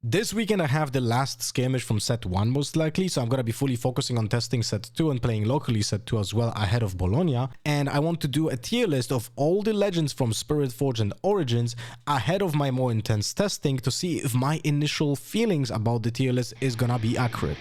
This weekend I have the last skirmish from set 1 most likely, so I'm gonna be fully focusing on testing set 2 and playing locally set 2 as well ahead of Bologna. And I want to do a tier list of all the legends from Spiritforged and Origins ahead of my more intense testing to see if my initial feelings about the tier list is gonna be accurate.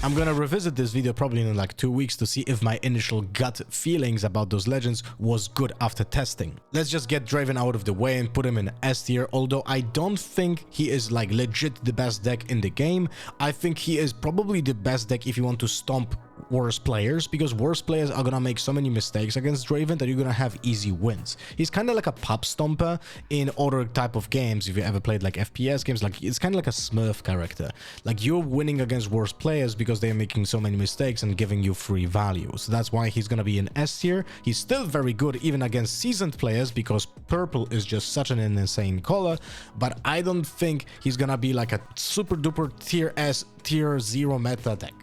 I'm gonna revisit this video probably in like 2 weeks to see if my initial gut feelings about those legends was good after testing. Let's just get Draven out of the way and put him in S tier, although I don't think he is like legit the best deck in the game. I think he is probably the best deck if you want to stomp worse players, because worse players are gonna make so many mistakes against Draven that you're gonna have easy wins. He's kind of like a pub stomper in other type of games. If you ever played like FPS games, like it's kind of like a Smurf character. Like you're winning against worse players because they're making so many mistakes and giving you free value. So that's why he's gonna be in S tier. He's still very good even against seasoned players because purple is just such an insane color, but I don't think he's gonna be like a super duper tier S, tier 0 meta deck.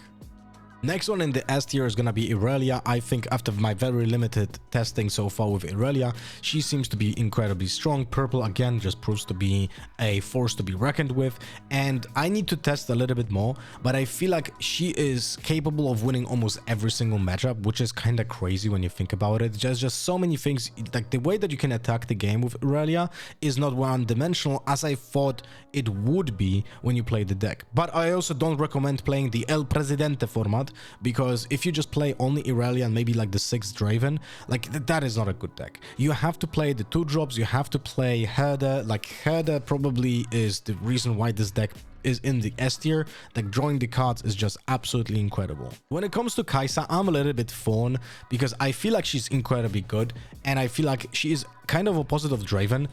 Next one in the S tier is gonna be Irelia. I think after my very limited testing so far with Irelia, she seems to be incredibly strong. Purple again just proves to be a force to be reckoned with, and I need to test a little bit more, but I feel like she is capable of winning almost every single matchup, which is kind of crazy when you think about it. There's just so many things, like the way that you can attack the game with Irelia is not one-dimensional as I thought it would be when you play the deck. But I also don't recommend playing the El Presidente format, because if you just play only Irelia and maybe like the 6th Draven, like that is not a good deck. You have to play the 2-drops, you have to play Herder. Like Herder probably is the reason why this deck is in the S tier. Like drawing the cards is just absolutely incredible. When it comes to Kai'Sa, I'm a little bit torn because I feel like she's incredibly good, and I feel like she is kind of opposite of Draven,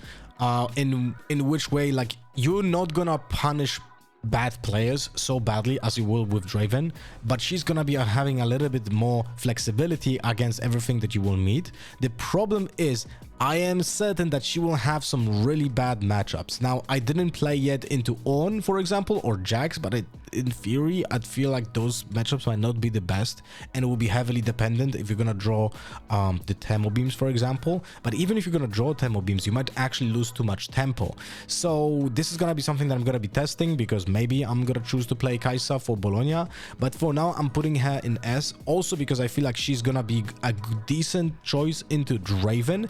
in which way, like you're not gonna punish bad players so badly as you will with Draven, but she's gonna be having a little bit more flexibility against everything that you will meet. The problem is I am certain that she will have some really bad matchups. Now, I didn't play yet into Ornn, for example, or Jax, but in theory, I'd feel like those matchups might not be the best, and it will be heavily dependent if you're gonna draw the Thermo Beams, for example. But even if you're gonna draw Thermo Beams, you might actually lose too much tempo. So this is gonna be something that I'm gonna be testing, because maybe I'm gonna choose to play Kai'Sa for Bologna. But for now, I'm putting her in S, also because I feel like she's gonna be a decent choice into Draven,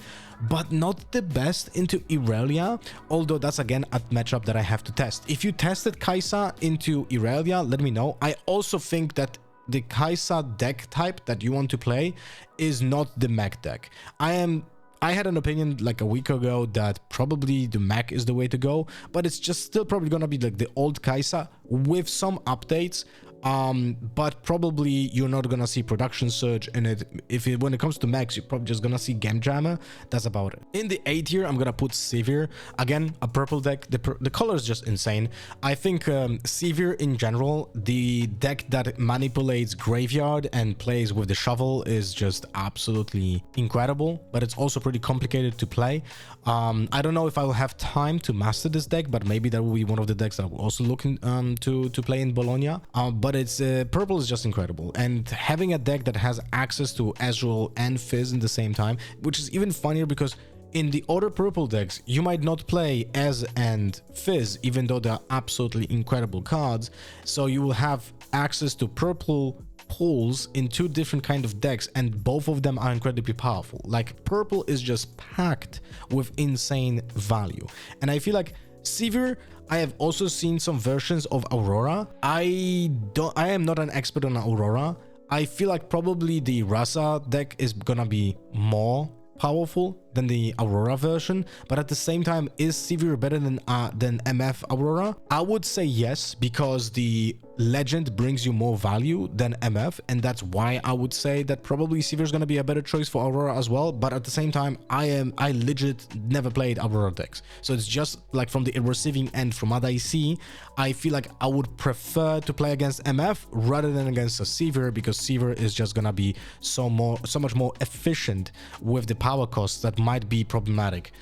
but not the best into Irelia, although that's again a matchup that I have to test. If you tested Kai'Sa into Irelia, let me know. I also think that the Kai'Sa deck type that you want to play is not the mech deck. I had an opinion like a week ago that probably the mech is the way to go, but it's just still probably gonna be like the old Kai'Sa with some updates. But probably you're not gonna see production surge in it. When it comes to mechs, you're probably just gonna see Game Jammer. That's about it. In the A tier, I'm gonna put Sivir. Again, a purple deck. The color is just insane. I think Sivir in general, the deck that manipulates Graveyard and plays with the shovel, is just absolutely incredible, but it's also pretty complicated to play. I don't know if I will have time to master this deck, but maybe that will be one of the decks that I'm also looking to play in Bologna. But it's purple is just incredible, and having a deck that has access to Ezreal and Fizz in the same time, which is even funnier because in the other purple decks you might not play Ez and Fizz, even though they're absolutely incredible cards. So you will have access to purple pools in 2 different kind of decks, and both of them are incredibly powerful. Like purple is just packed with insane value, and I feel like Sivir, I have also seen some versions of Aurora. I am not an expert on Aurora. I feel like probably the Rasa deck is gonna be more powerful than the Aurora version, but at the same time, is Sivir better than MF Aurora? I would say yes, because the legend brings you more value than MF, and that's why I would say that probably Sivir is going to be a better choice for Aurora as well. But at the same time, I legit never played Aurora decks, so it's just like from the receiving end, from what I see, I feel like I would prefer to play against MF rather than against a Sivir, because Sivir is just gonna be so much more efficient with the power costs that might be problematic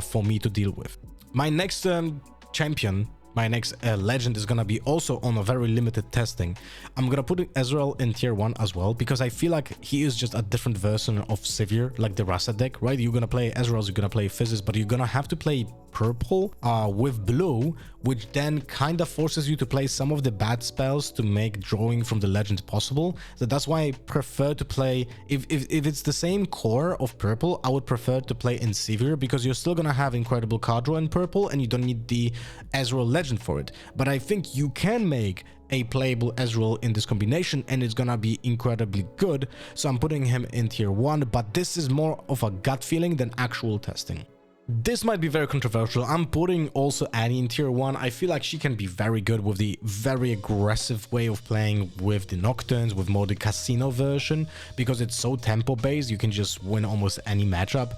for me to deal with. My next champion, my next legend, is gonna be also on a very limited testing. I'm gonna put Ezreal in tier 1 as well, because I feel like he is just a different version of Sivir, like the Rasa deck, right? You're gonna play Ezreal, you're gonna play Fizzes, but you're gonna have to play purple with blue, which then kind of forces you to play some of the bad spells to make drawing from the legend possible. So that's why I prefer to play, if it's the same core of purple, I would prefer to play in Severe, because you're still gonna have incredible card draw in purple and you don't need the Ezreal legend for it. But I think you can make a playable Ezreal in this combination and it's gonna be incredibly good, so I'm putting him in tier 1, but this is more of a gut feeling than actual testing. This might be very controversial. I'm putting also Annie in tier 1. I feel like she can be very good with the very aggressive way of playing with the Nocturnes, with more the casino version, because it's so tempo based. You can just win almost any matchup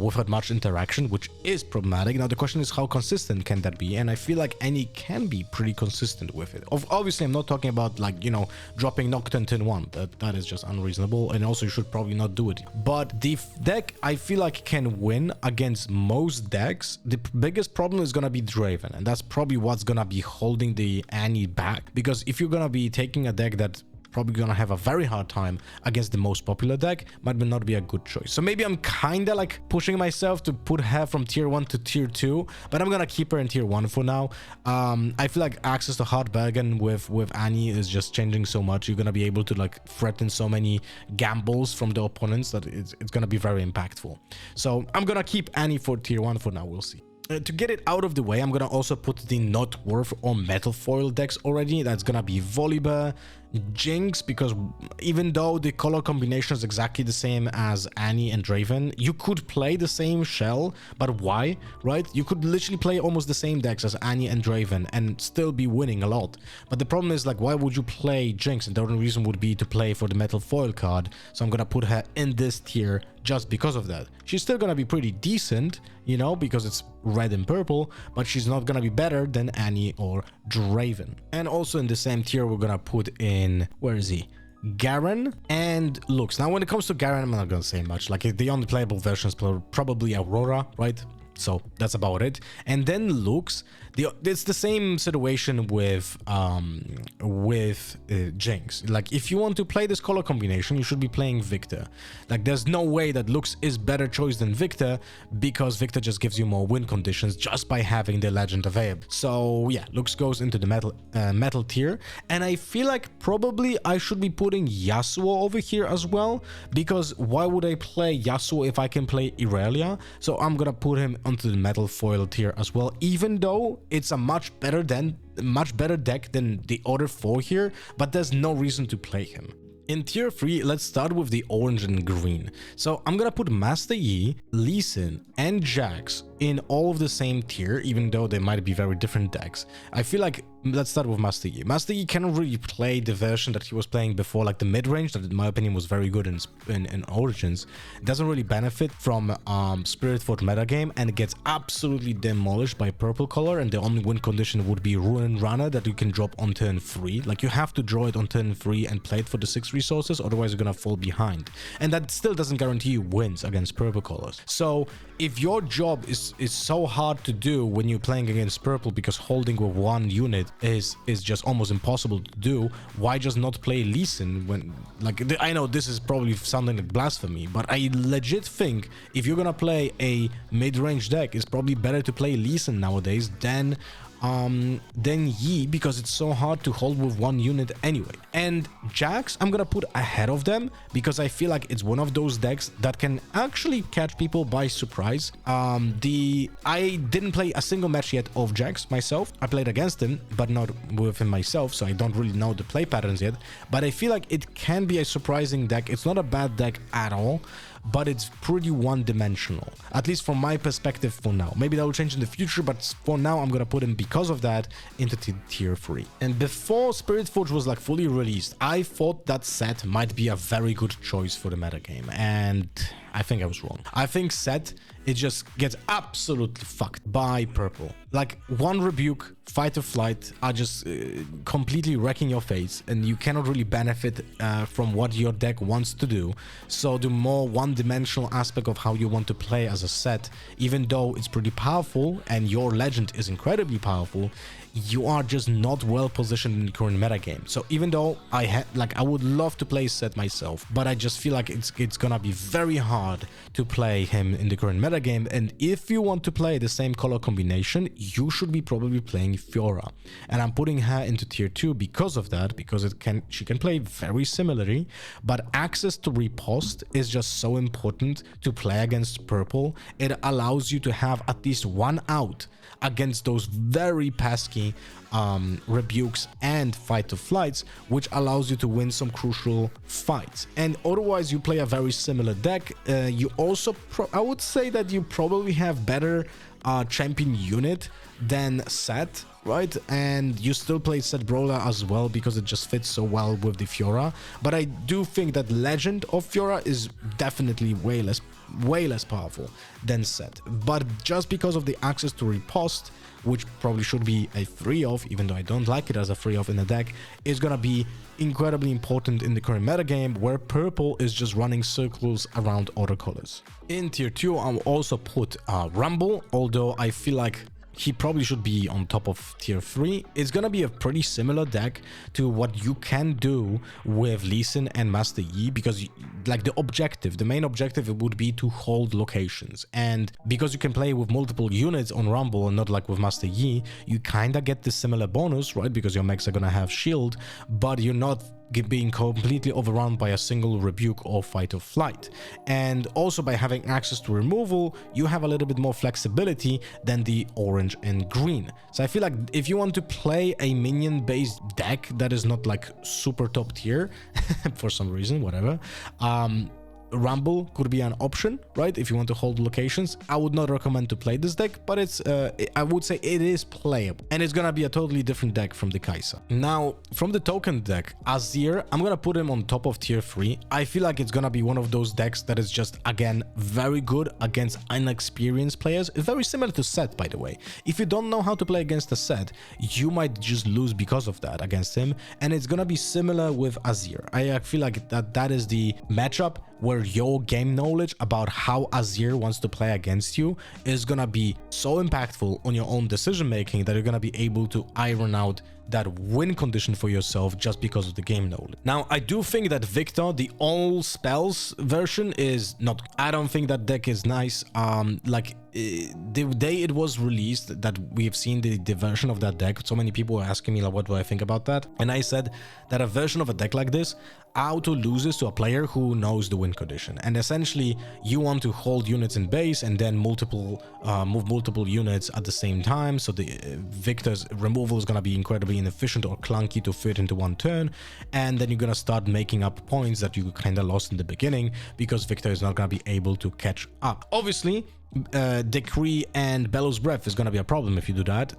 without much interaction, which is problematic. Now the question is, how consistent can that be? And I feel like Annie can be pretty consistent with it. Obviously, I'm not talking about, like, you know, dropping Nocturne turn 1. That is just unreasonable, and also you should probably not do it. But the deck, I feel like, can win against most decks. The biggest problem is gonna be Draven, and that's probably what's gonna be holding the Annie back, because if you're gonna be taking a deck that probably gonna have a very hard time against the most popular deck, might not be a good choice. So maybe I'm kind of like pushing myself to put her from tier 1 to tier 2, but I'm gonna keep her in tier 1 for now. I feel like access to hard bargain with Annie is just changing so much. You're gonna be able to like threaten so many gambles from the opponents that it's gonna be very impactful. So I'm gonna keep Annie for tier 1 for now. We'll see. To get it out of the way, I'm gonna also put the not worth or metal foil decks already. That's gonna be Volibear, Jinx, because even though the color combination is exactly the same as Annie and Draven, you could play the same shell, but why, right? You could literally play almost the same decks as Annie and Draven and still be winning a lot. But the problem is, like, why would you play Jinx? And the only reason would be to play for the metal foil card. So I'm gonna put her in this tier just because of that. She's still gonna be pretty decent, you know, because it's red and purple, but she's not gonna be better than Annie or Draven. And also in the same tier, we're gonna put in, where is he? Garen and Lux. Now when it comes to Garen, I'm not gonna say much. Like, the only playable versions probably Aurora, right? So that's about it. And then Lux, it's the same situation with Jinx. Like, if you want to play this color combination, you should be playing Victor. Like, there's no way that Lux is better choice than Victor, because Victor just gives you more win conditions just by having the legend available. So yeah, Lux goes into the metal tier, and I feel like probably I should be putting Yasuo over here as well, because why would I play Yasuo if I can play Irelia? So I'm gonna put him onto the metal foil tier as well, even though it's a much better deck than the other 4 here, but there's no reason to play him. In tier 3, let's start with the orange and green. So I'm gonna put Master Yi, Lee Sin, and Jax in all of the same tier, even though they might be very different decks. I feel like, let's start with Master Yi. Master Yi cannot really play the version that he was playing before, like the mid-range, that in my opinion was very good in Origins. It doesn't really benefit from Spiritforged metagame, and it gets absolutely demolished by purple color, and the only win condition would be Ruin Runner that you can drop on turn 3. Like, you have to draw it on turn 3 and play it for the 6 resources, otherwise you're gonna fall behind. And that still doesn't guarantee you wins against purple colors. So if your job is so hard to do when you're playing against purple, because holding with one unit is just almost impossible to do, why just not play Lee Sin when, like, I know this is probably sounding like blasphemy, but I legit think if you're gonna play a mid-range deck, it's probably better to play Lee Sin nowadays than Yi, because it's so hard to hold with one unit anyway. And Jax, I'm gonna put ahead of them, because I feel like it's one of those decks that can actually catch people by surprise. I didn't play a single match yet of Jax myself. I played against him, but not with him myself, so I don't really know the play patterns yet. But I feel like it can be a surprising deck. It's not a bad deck at all, but it's pretty one-dimensional, at least from my perspective for now. Maybe that will change in the future, but for now I'm gonna put him, because of that, into tier 3. And before Spiritforged was like fully released, I thought that set might be a very good choice for the metagame, and I think I was wrong. I think set, it just gets absolutely fucked by purple. Like, one rebuke, fight or flight are just completely wrecking your face, and you cannot really benefit from what your deck wants to do. So the more one-dimensional aspect of how you want to play as a set, even though it's pretty powerful and your legend is incredibly powerful, you are just not well positioned in the current metagame. So even though I would love to play set myself, but I just feel like it's gonna be very hard card to play him in the current metagame, and if you want to play the same color combination, you should be probably playing Fiora. And I'm putting her into tier 2 because of that, because she can play very similarly, but access to riposte is just so important to play against purple. It allows you to have at least one out against those very pesky rebukes and fight to flights, which allows you to win some crucial fights. And otherwise you play a very similar deck. You also I would say that you probably have better champion unit than Set, right? And you still play Set Brawler as well because it just fits so well with the Fiora. But I do think that Legend of Fiora is definitely way less powerful than Set. But just because of the access to riposte, which probably should be a free of, even though I don't like it as a free of in the deck, is gonna be incredibly important in the current metagame, where purple is just running circles around other colors. In tier 2, I'll also put Rumble, although I feel like he probably should be on top of tier 3. It's gonna be a pretty similar deck to what you can do with Lee Sin and Master Yi, because like the main objective it would be to hold locations, and because you can play with multiple units on Rumble and not like with Master Yi, you kind of get the similar bonus, right? Because your mechs are gonna have shield, but you're not being completely overrun by a single rebuke or fight or flight. And also by having access to removal, you have a little bit more flexibility than the orange and green. So I feel like if you want to play a minion based deck that is not like super top tier for some reason, whatever, Rumble could be an option, right? If you want to hold locations. I would not recommend to play this deck, but it's I would say it is playable, and it's gonna be a totally different deck from the Kai'Sa. Now, from the token deck, Azir, I'm gonna put him on top of tier 3. I feel like it's gonna be one of those decks that is just, again, very good against inexperienced players. It's very similar to Set, by the way. If you don't know how to play against a Set, you might just lose because of that against him, and it's gonna be similar with Azir. I feel like that is the matchup where your game knowledge about how Azir wants to play against you is gonna be so impactful on your own decision making that you're gonna be able to iron out that win condition for yourself just because of the game knowledge. Now, I do think that Victor, the all spells version, is not... I don't think that deck is nice. The day it was released, that we have seen the version of that deck, so many people were asking me like, what do I think about that? And I said that a version of a deck like this auto loses to a player who knows the win condition, and essentially you want to hold units in base and then move multiple units at the same time, so the Victor's removal is going to be incredibly inefficient or clunky to fit into one turn, and then you're going to start making up points that you kind of lost in the beginning because Victor is not going to be able to catch up. Obviously, Decree and Bellows Breath is gonna be a problem if you do that,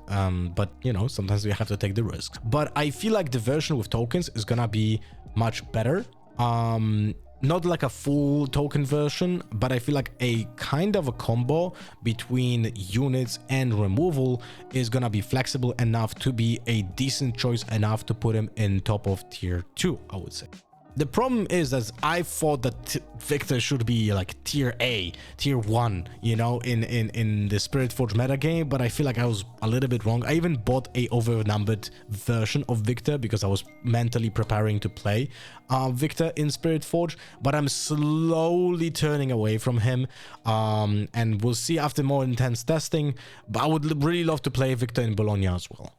but you know, sometimes we have to take the risks. But I feel like the version with tokens is gonna be much better. Not like a full token version, but I feel like a kind of a combo between units and removal is gonna be flexible enough to be a decent choice enough to put him in top of tier 2, I would say. The problem is that I thought that Victor should be like tier A, tier 1, you know, in the Spiritforged metagame, but I feel like I was a little bit wrong. I even bought a overnumbered version of Victor because I was mentally preparing to play Victor in Spiritforged, but I'm slowly turning away from him, and we'll see after more intense testing, but I would really love to play Victor in Bologna as well.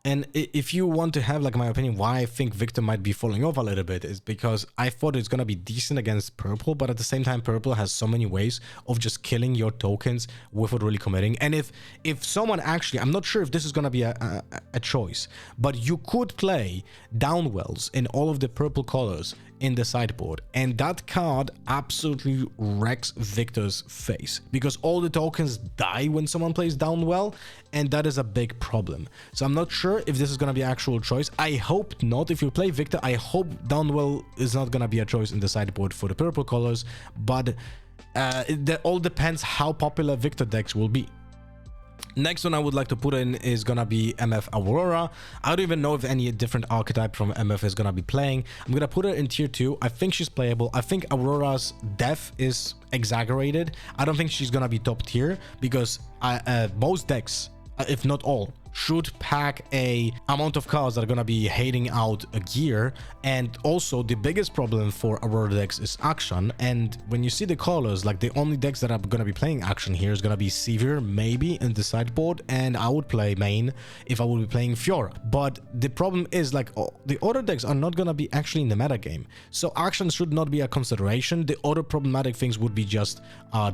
And if you want to have like my opinion why I think Victor might be falling off a little bit, is because I thought it's gonna be decent against purple, but at the same time purple has so many ways of just killing your tokens without really committing. And if someone actually, I'm not sure if this is gonna be a choice, but you could play Downwells in all of the purple colors in the sideboard, and that card absolutely wrecks Victor's face because all the tokens die when someone plays Downwell, and that is a big problem. So I'm not sure if this is gonna be an actual choice. I hope not. If you play Victor, I hope Downwell is not gonna be a choice in the sideboard for the purple colors, but it all depends how popular Victor decks will be. Next one I would like to put in is gonna be MF Aurora. I don't even know if any different archetype from MF is gonna be playing. I'm gonna put her in tier 2. I think she's playable. I think Aurora's death is exaggerated. I don't think she's gonna be top tier because most decks, if not all, should pack a amount of cards that are gonna be hating out a gear. And also the biggest problem for Aurora decks is action. And when you see the colors, like the only decks that are gonna be playing action here is gonna be Sevier maybe in the sideboard, and I would play main if I would be playing Fiora. But the problem is, like, the other decks are not gonna be actually in the meta game, so action should not be a consideration. The other problematic things would be just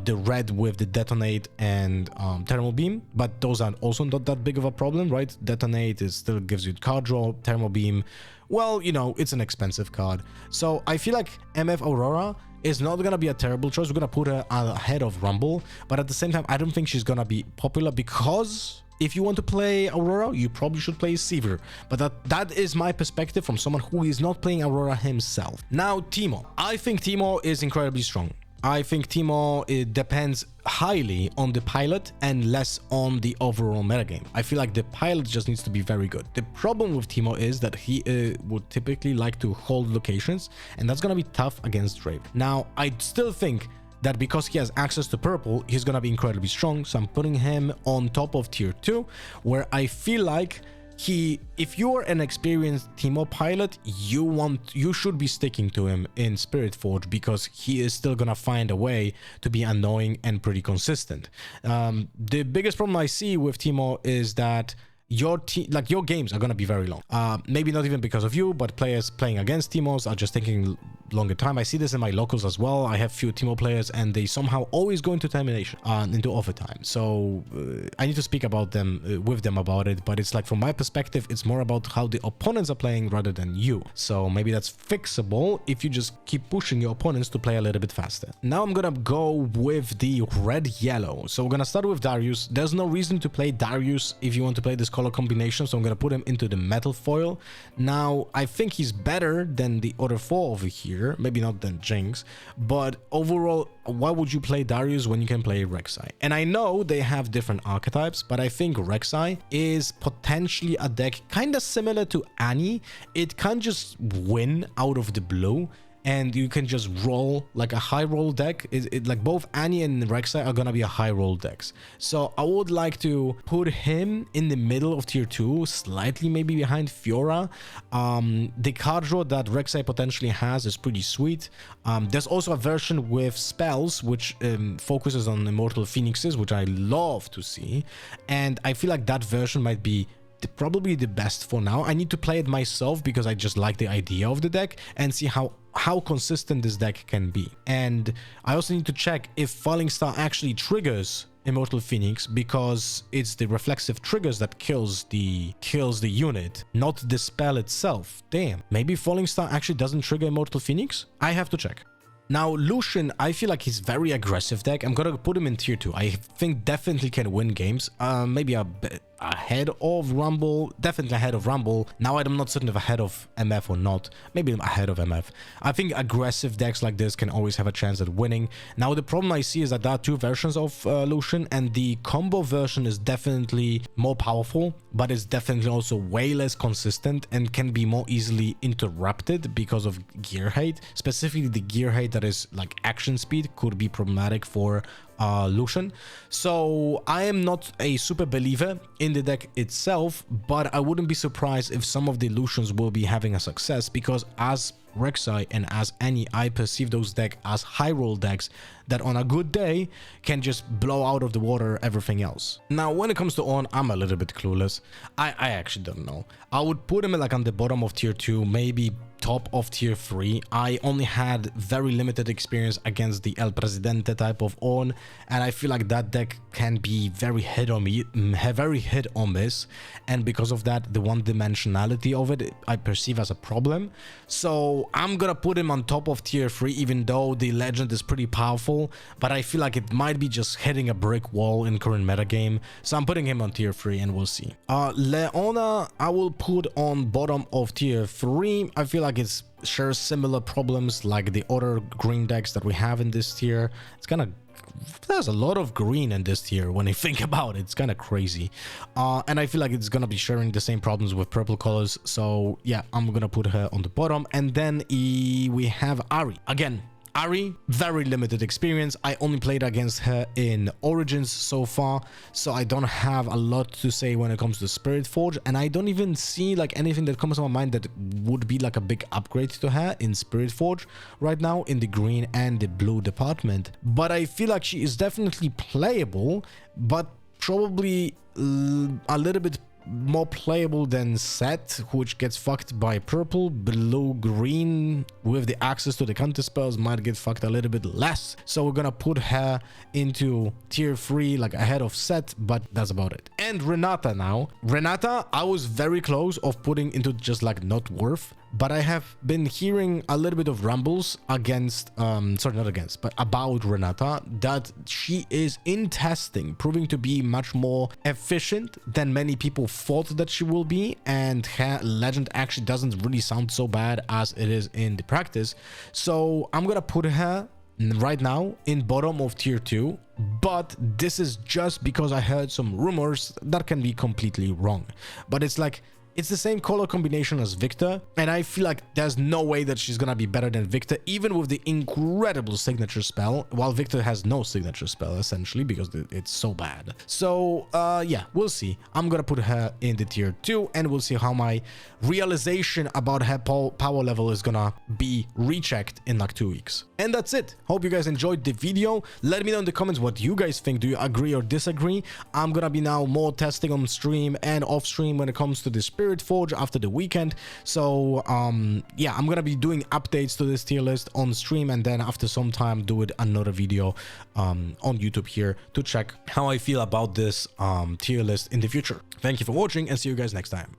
the red with the detonate and thermal beam, but those are also not that big of a problem, right? Detonate is still gives you card draw. Thermal beam, well, you know, it's an expensive card. So I feel like MF Aurora is not gonna be a terrible choice. We're gonna put her ahead of Rumble, but at the same time, I don't think she's gonna be popular, because if you want to play Aurora, you probably should play Sevier. But that is my perspective from someone who is not playing Aurora himself. Now, Teemo. I think Teemo is incredibly strong. I think Teemo, it depends highly on the pilot and less on the overall metagame. I feel like the pilot just needs to be very good. The problem with Teemo is that he would typically like to hold locations, and that's going to be tough against Draven. Now, I still think that because he has access to purple, he's going to be incredibly strong. So I'm putting him on top of tier 2, where I feel like if you're an experienced Teemo pilot, you should be sticking to him in Spiritforged, because he is still gonna find a way to be annoying and pretty consistent. The biggest problem I see with Teemo is that your games are gonna be very long. Maybe not even because of you, but players playing against Teemos are just taking longer time. I see this in my locals as well. I have few Teemo players, and they somehow always go into termination, into overtime. So I need to speak about them with them about it. But it's like, from my perspective, it's more about how the opponents are playing rather than you. So maybe that's fixable if you just keep pushing your opponents to play a little bit faster. Now I'm gonna go with the red-yellow. So we're gonna start with Darius. There's no reason to play Darius if you want to play this color combination, so I'm gonna put him into the metal foil. Now I think he's better than the other 4 over here, maybe not than Jinx, but overall, why would you play Darius when you can play Rek'Sai? And I know they have different archetypes, but I think Rek'Sai is potentially a deck kind of similar to Annie. It can just win out of the blue, and you can just roll like a high roll deck. Like both Annie and Rek'Sai are gonna be a high roll decks. So I would like to put him in the middle of tier 2, slightly maybe behind Fiora. The card draw that Rek'Sai potentially has is pretty sweet. There's also a version with spells which focuses on Immortal Phoenixes, which I love to see. And I feel like that version might be probably the best for now. I need to play it myself because I just like the idea of the deck and see how consistent this deck can be. And I also need to check if Falling Star actually triggers Immortal Phoenix, because it's the reflexive triggers that kills the unit, not the spell itself. Damn, maybe Falling Star actually doesn't trigger Immortal Phoenix? I have to check. Now, Lucian, I feel like he's very aggressive deck. I'm gonna put him in tier 2. I think definitely can win games. Maybe a bit ahead of Rumble, definitely ahead of Rumble. Now I'm not certain if ahead of MF or not. Maybe ahead of MF. I think aggressive decks like this can always have a chance at winning. Now the problem I see is that there are 2 versions of Lucian, and the combo version is definitely more powerful, but it's definitely also way less consistent and can be more easily interrupted because of gear hate. Specifically, the gear hate that is like action speed could be problematic for Lucian. So I am not a super believer in the deck itself, but I wouldn't be surprised if some of the Lucians will be having a success, because as Rek'Sai and as Annie, I perceive those decks as high roll decks that on a good day can just blow out of the water everything else. Now when it comes to On, I'm a little bit clueless. I actually don't know. I would put him like on the bottom of tier 2, maybe top of tier 3. I only had very limited experience against the El Presidente type of On, and I feel like that deck can be very hit or miss, and because of that, the one-dimensionality of it I perceive as a problem. So I'm gonna put him on top of tier 3, even though the legend is pretty powerful, but I feel like it might be just hitting a brick wall in current metagame. So I'm putting him on tier 3 and we'll see. Leona, I will put on bottom of tier 3. I feel like it shares similar problems like the other green decks that we have in this tier. There's a lot of green in this tier when you think about it. It's kind of crazy. And I feel like it's gonna be sharing the same problems with purple colors. So yeah, I'm gonna put her on the bottom. And then we have Ari. Again, Ari, very limited experience. I only played against her in Origins so far, so I don't have a lot to say when it comes to Spiritforged, and I don't even see like anything that comes to my mind that would be like a big upgrade to her in Spiritforged right now in the green and the blue department. But I feel like she is definitely playable, but probably a little bit more playable than Set, which gets fucked by purple. Blue green with the access to the counter spells might get fucked a little bit less, so we're gonna put her into tier 3, like ahead of Set, but that's about it. And Renata now. Renata, I was very close of putting into just like not worth, but I have been hearing a little bit of rumbles against sorry, not against, but about Renata, that she is in testing proving to be much more efficient than many people thought that she will be, and her legend actually doesn't really sound so bad as it is in the practice. So I'm gonna put her right now in bottom of tier 2, but this is just because I heard some rumors that can be completely wrong. But it's like, it's the same color combination as Victor, and I feel like there's no way that she's gonna be better than Victor, even with the incredible signature spell, while Victor has no signature spell, essentially, because it's so bad. So, yeah, we'll see. I'm gonna put her in the tier 2, and we'll see how my realization about her power level is gonna be rechecked in like 2 weeks. And that's it. Hope you guys enjoyed the video. Let me know in the comments what you guys think. Do you agree or disagree? I'm gonna be now more testing on stream and off stream when it comes to the Spiritforged after the weekend. So yeah, I'm gonna be doing updates to this tier list on stream, and then after some time do it another video on YouTube here to check how I feel about this tier list in the future. Thank you for watching, and see you guys next time.